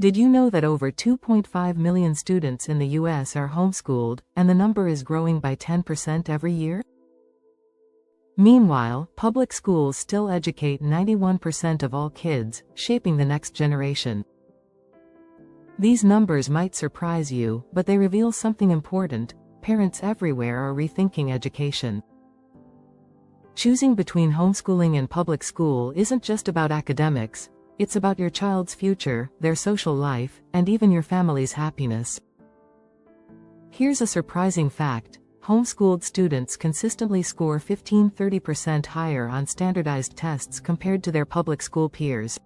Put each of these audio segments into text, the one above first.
Did you know that over 2.5 million students in the US are homeschooled, and the number is growing by 10% every year? Meanwhile, public schools still educate 91% of all kids, shaping the next generation. These numbers might surprise you, but they reveal something important: parents everywhere are rethinking education. Choosing between homeschooling and public school isn't just about academics, it's about your child's future, their social life, and even your family's happiness. Here's a surprising fact: homeschooled students consistently score 15–30% higher on standardized tests compared to their public school peers.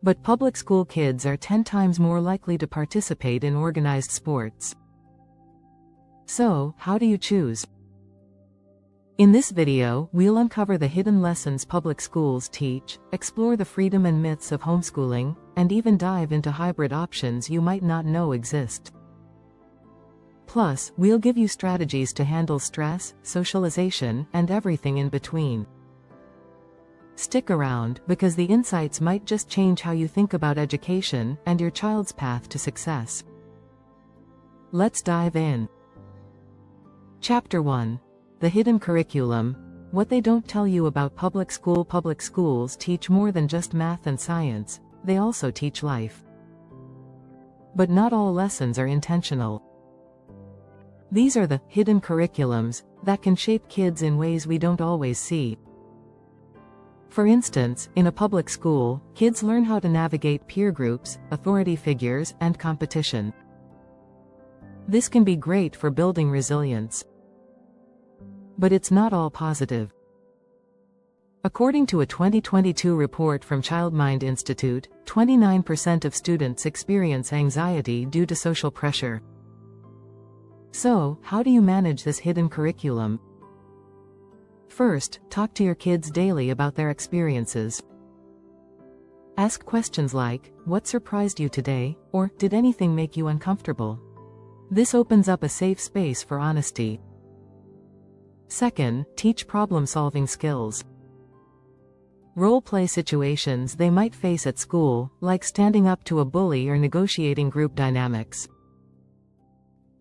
But public school kids are 10 times more likely to participate in organized sports. So, how do you choose? In this video, we'll uncover the hidden lessons public schools teach, explore the freedom and myths of homeschooling, and even dive into hybrid options you might not know exist. Plus, we'll give you strategies to handle stress, socialization, and everything in between. Stick around, because the insights might just change how you think about education and your child's path to success. Let's dive in. Chapter 1. The Hidden Curriculum. What they don't tell you about public school. Public schools teach more than just math and science, they also teach life. But not all lessons are intentional. These are the hidden curriculums that can shape kids in ways we don't always see. For instance, in a public school, kids learn how to navigate peer groups, authority figures, and competition. This can be great for building resilience. But it's not all positive. According to a 2022 report from Childmind Institute, 29% of students experience anxiety due to social pressure. So, how do you manage this hidden curriculum? First, talk to your kids daily about their experiences. Ask questions like, "What surprised you today?" or "Did anything make you uncomfortable?" This opens up a safe space for honesty. Second, teach problem-solving skills. Role-play situations they might face at school, like standing up to a bully or negotiating group dynamics.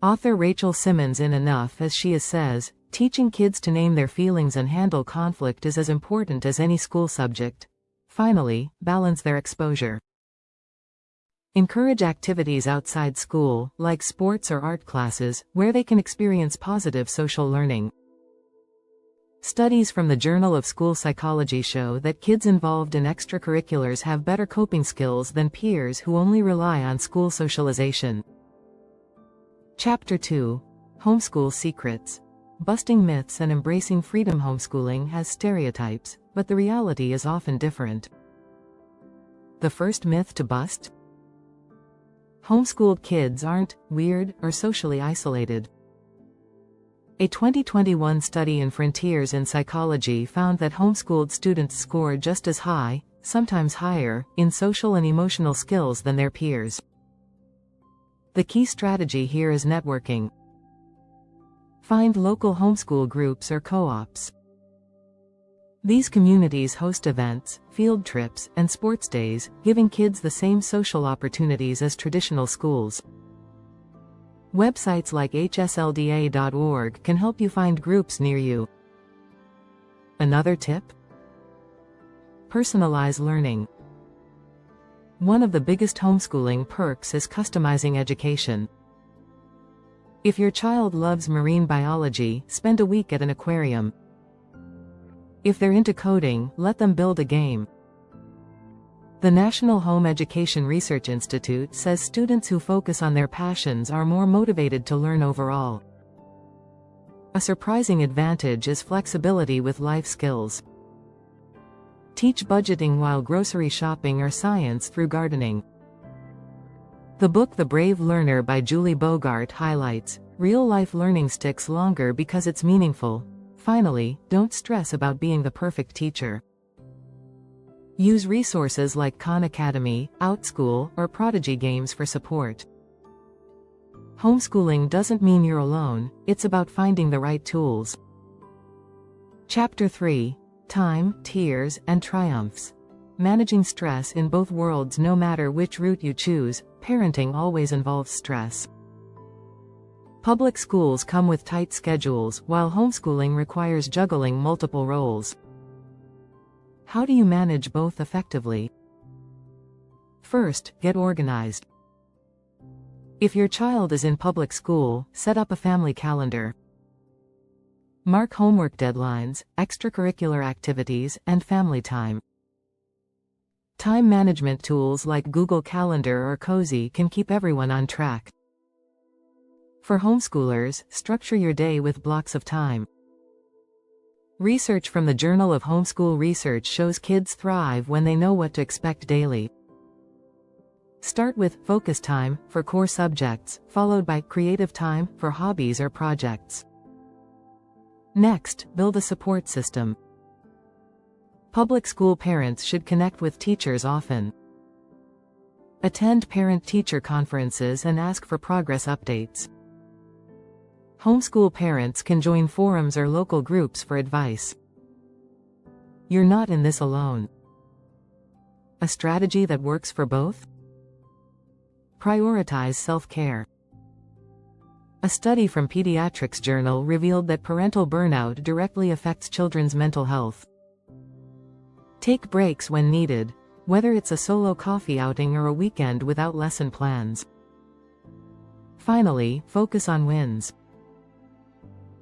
Author Rachel Simmons in Enough as She Is says, teaching kids to name their feelings and handle conflict is as important as any school subject. Finally, balance their exposure. Encourage activities outside school, like sports or art classes, where they can experience positive social learning. Studies from the Journal of School Psychology show that kids involved in extracurriculars have better coping skills than peers who only rely on school socialization. Chapter 2. Homeschool Secrets. Busting myths and embracing freedom. Homeschooling has stereotypes, but the reality is often different. The first myth to bust? Homeschooled kids aren't weird or socially isolated. A 2021 study in Frontiers in Psychology found that homeschooled students score just as high, sometimes higher, in social and emotional skills than their peers. The key strategy here is networking. Find local homeschool groups or co-ops. These communities host events, field trips, and sports days, giving kids the same social opportunities as traditional schools. Websites like hslda.org can help you find groups near you. Another tip? Personalize learning. One of the biggest homeschooling perks is customizing education. If your child loves marine biology, spend a week at an aquarium. If they're into coding, let them build a game. The National Home Education Research Institute says students who focus on their passions are more motivated to learn overall. A surprising advantage is flexibility with life skills. Teach budgeting while grocery shopping or science through gardening. The book The Brave Learner by Julie Bogart highlights, real-life learning sticks longer because it's meaningful. Finally, don't stress about being the perfect teacher. Use resources like Khan Academy, OutSchool, or Prodigy Games for support. Homeschooling doesn't mean you're alone, it's about finding the right tools. Chapter 3. Time, Tears, and Triumphs. managing stress in both worlds. No matter which route you choose, parenting always involves stress. Public schools come with tight schedules, while homeschooling requires juggling multiple roles. How do you manage both effectively? First, get organized. If your child is in public school, set up a family calendar. Mark homework deadlines, extracurricular activities, and family time. Time management tools like Google Calendar or Cozy can keep everyone on track. For homeschoolers, structure your day with blocks of time. Research from the Journal of Homeschool Research shows kids thrive when they know what to expect daily. Start with focus time for core subjects, followed by creative time for hobbies or projects. Next, build a support system. Public school parents should connect with teachers often. Attend parent-teacher conferences and ask for progress updates. Homeschool parents can join forums or local groups for advice. You're not in this alone. A strategy that works for both? Prioritize self-care. A study from Pediatrics Journal revealed that parental burnout directly affects children's mental health. Take breaks when needed, whether it's a solo coffee outing or a weekend without lesson plans. Finally, focus on wins.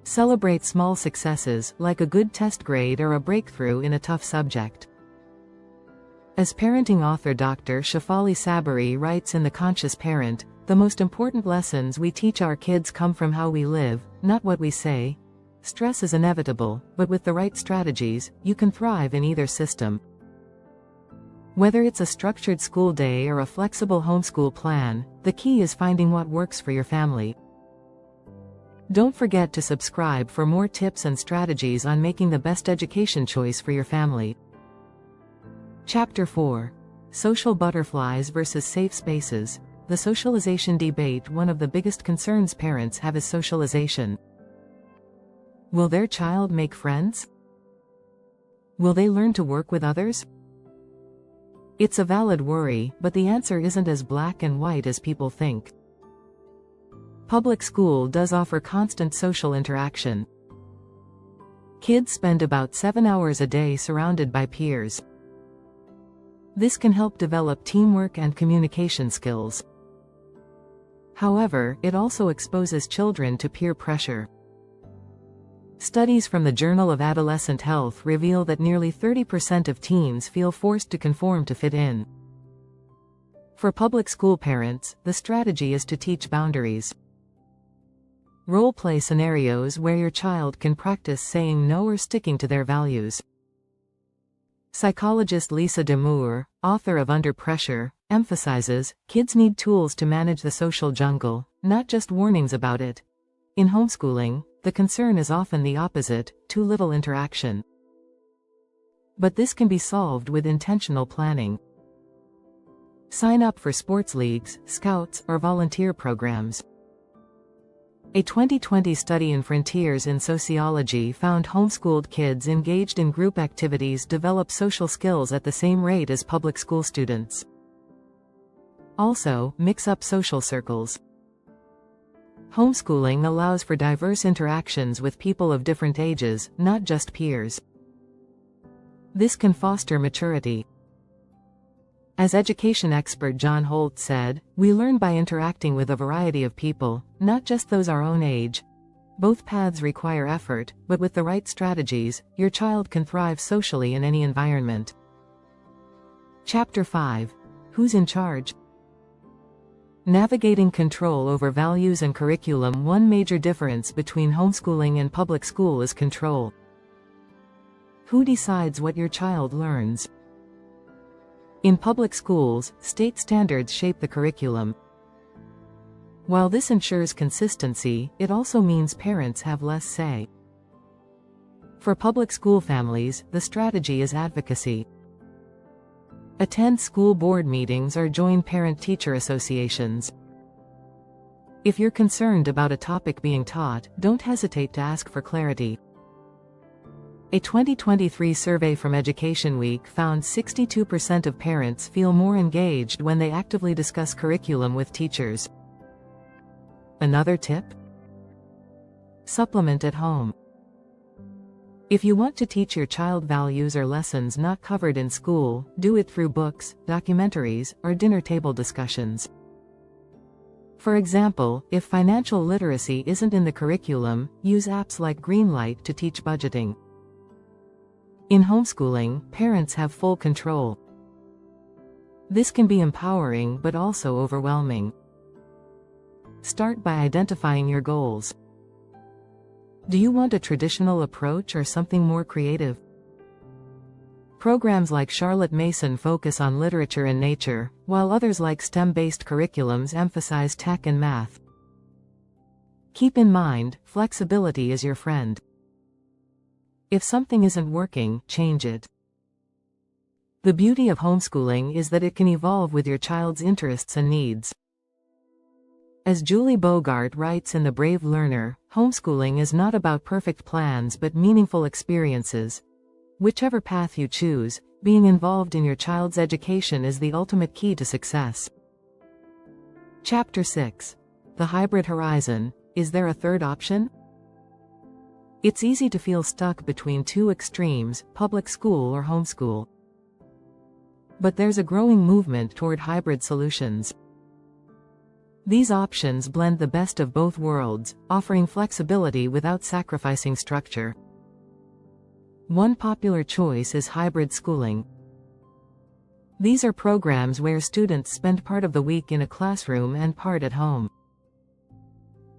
Celebrate small successes, like a good test grade or a breakthrough in a tough subject. As parenting author Dr. Shefali Sabari writes in The Conscious Parent, the most important lessons we teach our kids come from how we live, not what we say. Stress is inevitable, but with the right strategies, you can thrive in either system. Whether it's a structured school day or a flexible homeschool plan, the key is finding what works for your family. Don't forget to subscribe for more tips and strategies on making the best education choice for your family. Chapter 4. Social butterflies versus safe spaces. The socialization debate. One of the biggest concerns parents have is socialization. Will their child make friends? Will they learn to work with others? It's a valid worry, but the answer isn't as black and white as people think. Public school does offer constant social interaction. Kids spend about 7 hours a day surrounded by peers. This can help develop teamwork and communication skills. However, it also exposes children to peer pressure. Studies from the Journal of Adolescent Health reveal that nearly 30% of teens feel forced to conform to fit in. For public school parents, the strategy is to teach boundaries. Role-play scenarios where your child can practice saying no or sticking to their values. Psychologist Lisa DeMoore, author of Under Pressure, emphasizes, kids need tools to manage the social jungle, not just warnings about it. In homeschooling, the concern is often the opposite, too little interaction. But this can be solved with intentional planning. Sign up for sports leagues, scouts, or volunteer programs. A 2020 study in Frontiers in Sociology found homeschooled kids engaged in group activities develop social skills at the same rate as public school students. Also, mix up social circles. Homeschooling allows for diverse interactions with people of different ages, not just peers. This can foster maturity. As education expert John Holt said, "We learn by interacting with a variety of people, not just those our own age. Both paths require effort, but with the right strategies, your child can thrive socially in any environment." Chapter 5. Who's in charge? Navigating control over values and curriculum. One major difference between homeschooling and public school is control. Who decides what your child learns? In public schools, state standards shape the curriculum. While this ensures consistency, it also means parents have less say. For public school families, the strategy is advocacy. Attend school board meetings or join parent-teacher associations. If you're concerned about a topic being taught, don't hesitate to ask for clarity. A 2023 survey from Education Week found 62% of parents feel more engaged when they actively discuss curriculum with teachers. Another tip? Supplement at home. If you want to teach your child values or lessons not covered in school, do it through books, documentaries, or dinner table discussions. For example, if financial literacy isn't in the curriculum, use apps like Greenlight to teach budgeting. In homeschooling, parents have full control. This can be empowering but also overwhelming. Start by identifying your goals. Do you want a traditional approach or something more creative? Programs like Charlotte Mason focus on literature and nature, while others like STEM-based curriculums emphasize tech and math. Keep in mind, flexibility is your friend. If something isn't working, change it. The beauty of homeschooling is that it can evolve with your child's interests and needs. As Julie Bogart writes in The Brave Learner, homeschooling is not about perfect plans but meaningful experiences. Whichever path you choose, being involved in your child's education is the ultimate key to success. Chapter 6. The Hybrid Horizon. Is there a third option? It's easy to feel stuck between two extremes, public school or homeschool. But there's a growing movement toward hybrid solutions. These options blend the best of both worlds, offering flexibility without sacrificing structure. One popular choice is hybrid schooling. These are programs where students spend part of the week in a classroom and part at home.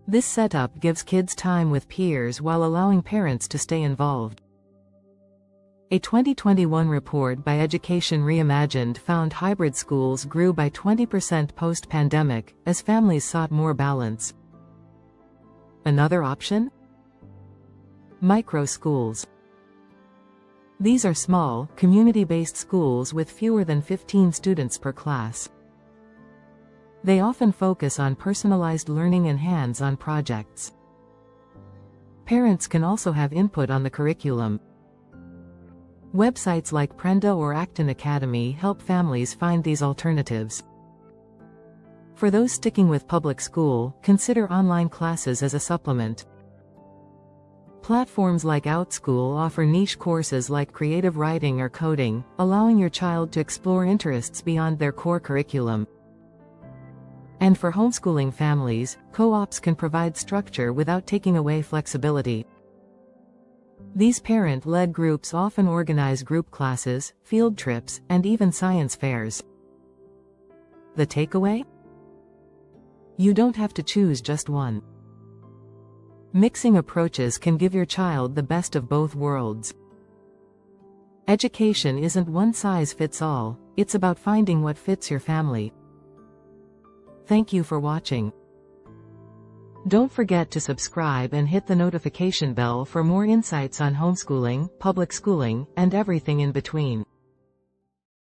This setup gives kids time with peers while allowing parents to stay involved. A 2021 report by Education Reimagined found hybrid schools grew by 20% post-pandemic, as families sought more balance. Another option? Micro-schools. These are small, community-based schools with fewer than 15 students per class. They often focus on personalized learning and hands-on projects. Parents can also have input on the curriculum. Websites like Prenda or Acton Academy help families find these alternatives. For those sticking with public school, consider online classes as a supplement. Platforms like OutSchool offer niche courses like creative writing or coding, allowing your child to explore interests beyond their core curriculum. And for homeschooling families, co-ops can provide structure without taking away flexibility. These parent-led groups often organize group classes, field trips, and even science fairs. The takeaway? You don't have to choose just one. Mixing approaches can give your child the best of both worlds. Education isn't one size fits all, it's about finding what fits your family. Thank you for watching. Don't forget to subscribe and hit the notification bell for more insights on homeschooling, public schooling, and everything in between.